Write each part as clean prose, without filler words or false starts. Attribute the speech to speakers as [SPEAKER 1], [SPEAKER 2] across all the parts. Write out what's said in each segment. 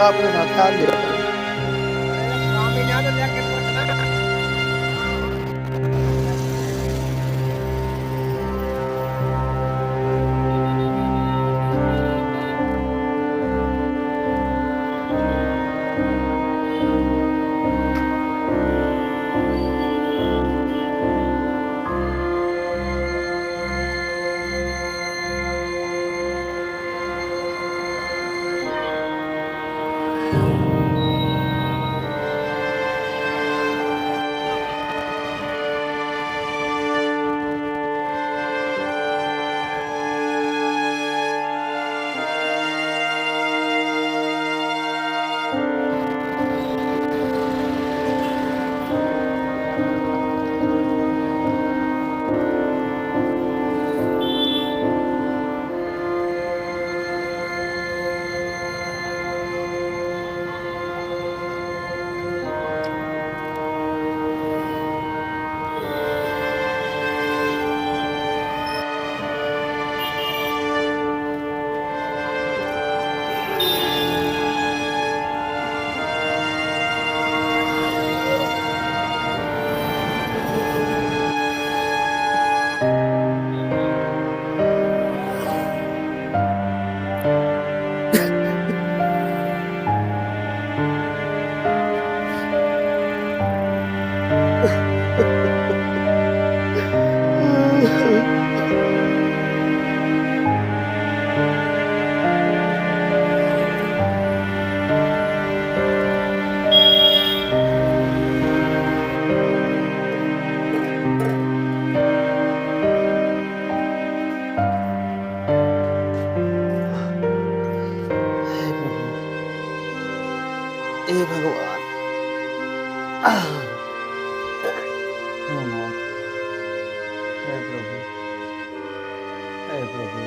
[SPEAKER 1] आपने माथा लिया। हे भगवान। हे प्रभु, हे प्रभु।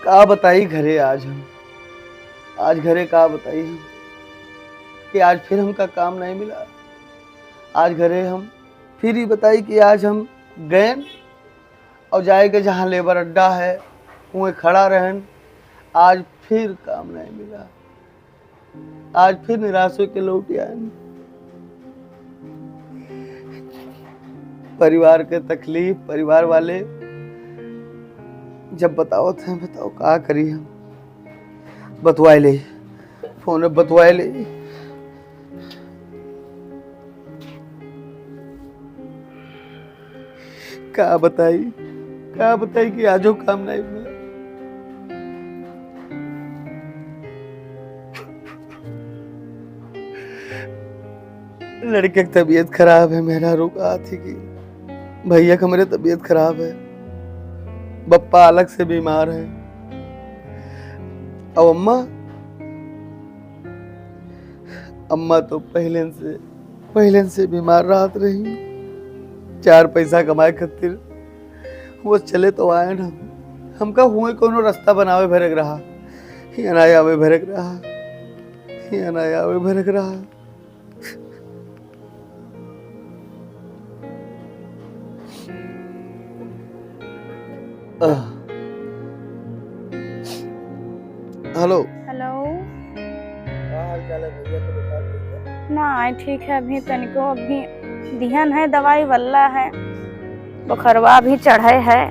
[SPEAKER 1] का बताई घरे आज घरे का बताई हम कि आज फिर हमका काम नहीं मिला। आज घरे हम फिर ही बताई कि आज हम गए और जाए के जहाँ लेबर अड्डा है वहीं खड़ा रहन। आज फिर काम नहीं मिला। आज फिर निराश होकर लौट आए। परिवार के तकलीफ परिवार वाले जब बताओ थे बताओ का करी हम। बतवाए ले फोन में बतवाए ले। का बताई कि आजो काम नहीं मिला। लड़के की तबीयत खराब है। मेरा रुका थी कि भैया का मेरे तबीयत खराब है। बप्पा अलग से बीमार है। और अम्मा तो पहले से बीमार रहत रही। 4 पैसा कमाए खातिर वो चले तो आए ना। हमका हुए कोनो रास्ता बनावे भरक रहा। ही अनाय आवे भरक रहा। हेलो
[SPEAKER 2] क्या हाल चाल है भैया को बता दीजिए।
[SPEAKER 3] ना ठीक है। अभी ध्यान है। दवाई वल्ला है। बुखरवा भी चढ़े है।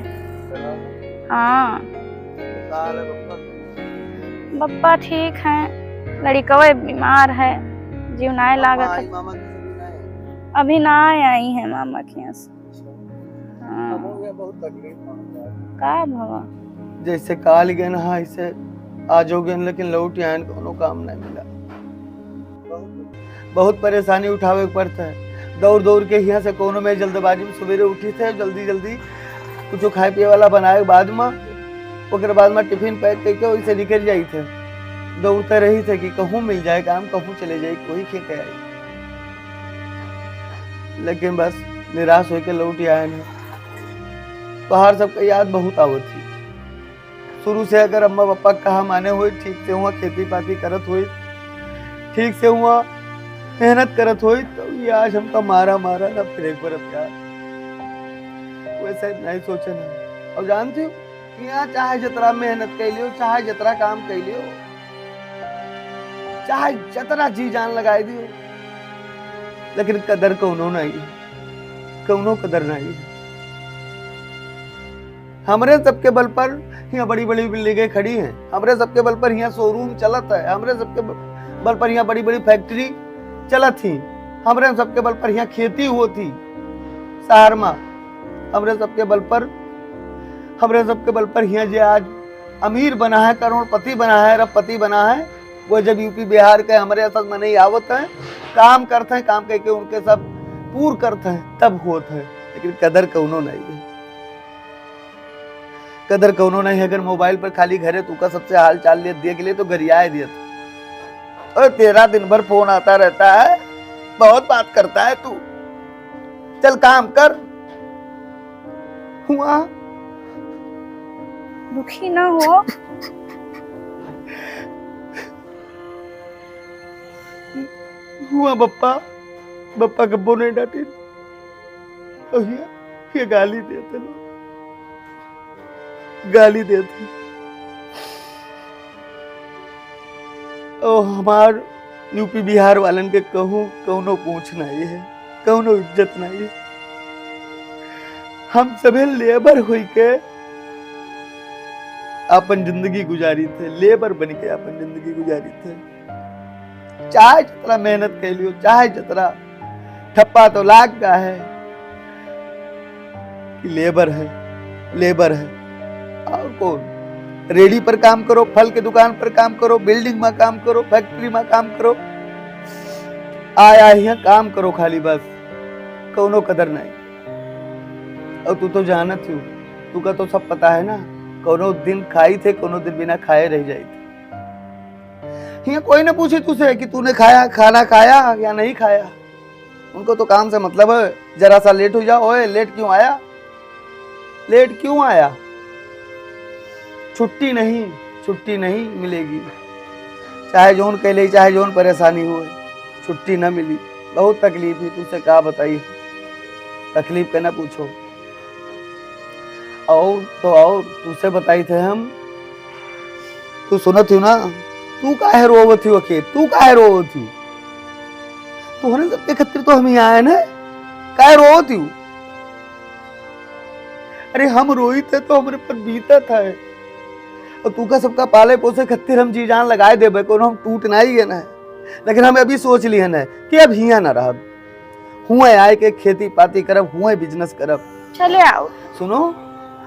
[SPEAKER 3] हाँ बप्पा ठीक है। लड़कवा बीमार है। जीवनाए लागत है। अभी ना आई है मामा के यहाँ से। हाँ
[SPEAKER 2] बहुत तकलीफ
[SPEAKER 3] का भवा
[SPEAKER 1] जैसे काल गए ना ऐसे आज हो गए लेकिन लौट आए कोनो काम नहीं मिला। बहुत परेशानी उठावे पड़ता है। दौड़ के यहाँ से कोनो में जल्दबाजी में सवेरे उठी थे जल्दी कुछ खाए पिए वाला बनाए बाद में टिफिन पैक करके वैसे निकल जाई थे। दौड़ते रही थे कि कहूँ मिल जाए काम कहूँ चले जाए कोई खेके आई। लेकिन बस निराश होकर लौट आए हैं। बाहर सबका याद बहुत आवत थी। शुरू से अगर अम्मा पापा कहा माने हुए ठीक से हुआ खेती पाती करत हुई ठीक से हुआ मेहनत करत होई तो ये आज हमका मारा मारा ना फिर एक बरत यार वैसे नहीं सोचे ना। और जानती हो यहाँ चाहे जितना मेहनत कर लियो, चाहे जितना काम कर लियो, चाहे जितना जी जान लगाई दियो, लेकिन कदर कौनो नहीं, कौनो कदर नहीं। हमरे सबके बल पर यहाँ बड़ी बड़ी बिल्डिंगें खड़ी हैं, हमरे सबके बल पर यहाँ शोरूम चलत है, हमरे सबके बल पर यहाँ बड़ी बड़ी फैक्ट्री चलत थी, हमरे सबके बल पर यहाँ खेती होती शहर में, हमरे सबके बल पर यहाँ जो आज अमीर बना है, करोड़पति बना है, अरबपति बना है, वो जब यूपी बिहार के हमारे असल में नहीं आवत है, काम करते हैं, काम करके उनके सब पूर करते हैं, तब होता है। लेकिन कदर कौनो नहीं है, कदर कौनो नहीं है। अगर मोबाइल पर खाली घरे तू का सबसे हाल चाल देख ले तो गरियाए दिया था। और तेरा दिन भर फोन आता रहता है, बहुत बात करता है तू, चल काम कर। हुआ
[SPEAKER 3] दुखी ना हो।
[SPEAKER 1] हुआ बप्पा कब्बो नहीं डांटी, ये गाली देते लोग, गाली देते। ओ हमार यूपी बिहार वालन के कहूँ कौनो पूछ नहीं है, कौनो इज्जत नहीं है। हम सभी लेबर हुई के अपन जिंदगी गुजारी थे, लेबर बन के अपन जिंदगी गुजारी थे। चाहे जितना मेहनत कर लियो, चाहे जितना ठप्पा तो लाग का है कि लेबर है, लेबर है। और कौन? रेडी पर काम करो, फल की दुकान पर काम करो, बिल्डिंग में काम करो, फैक्ट्री में काम करो, आया यहाँ काम करो खाली बस, कौनो कदर नहीं। और तू तो जानत हो, तू का तो सब पता है ना, कोनो दिन खाई थे, कोनो दिन बिना खाए रह जाए थे। यहाँ कोई ना पूछे तुझसे कि तूने खाना खाया या नहीं खाया, उनको तो काम से मतलब है। जरा सा लेट हो जाओ, ओए लेट क्यों आया, लेट क्यों आया, छुट्टी नहीं मिलेगी। चाहे जोन कह ले, चाहे जोन परेशानी हो, छुट्टी ना मिली। बहुत तकलीफ है, तुझसे क्या बताई, तकलीफ के ना पूछो। और तो और तुझसे बताई थे हम, तू सुनत हो ना, तू काहे रोवत हो के, तू काहे रोवत हो, तोहरे सबके खतिर तो हम यहाँ आए ना, काहे रोवत हो। अरे हम रोई थे तो हमारे पर बीता था, और तू का सबका पाले पोसे खतिर हम जी जान लगाए दे, कोनो हम टूट ना ही है ना। लेकिन हमें अभी सोच लिया ना कि अब हिया ना रह, हुए आए के खेती पाती करब, हुए बिजनेस करब।
[SPEAKER 3] चले आओ।
[SPEAKER 1] सुनो,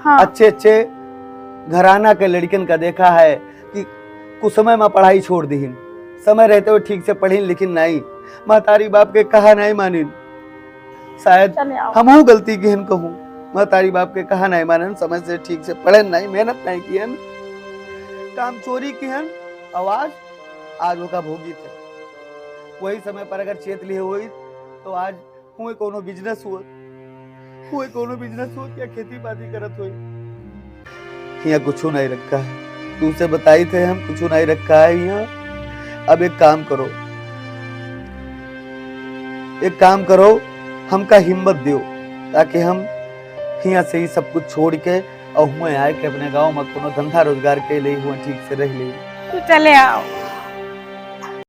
[SPEAKER 3] हाँ।
[SPEAKER 1] अच्छे घराना के लड़कन का देखा है कि कुछ समय में पढ़ाई छोड़ दीन, समय रहते हुए ठीक से पढ़ीन लिखिन नहीं, महतारी बाप के कहा नहीं मानिन। शायद हमहू गलती की हन कहूँ, महतारी बाप के कहा नहीं मानन, समय से ठीक से पढ़े नहीं, मेहनत नहीं की हन, काम चोरी की हन, आवाज आज का भोगी थे। वही समय पर अगर चेत लिए हुई तो आज हुए कोनो बिजनेस हुआ, हुए कोनो बिजनेस हो क्या खेती बाती करत हुई। यहाँ कुछ नहीं रखा है, तुमसे बताई थे हम, कुछ नहीं रखा है यहाँ। अब एक काम करो, हमका हिम्मत दो, ताकि हम यहाँ से ही सब कुछ छोड़ के और हुए आए के अपने गांव में कोनो धंधा रोजगार के लिए हुए ठीक से रह ले।
[SPEAKER 3] चले आओ।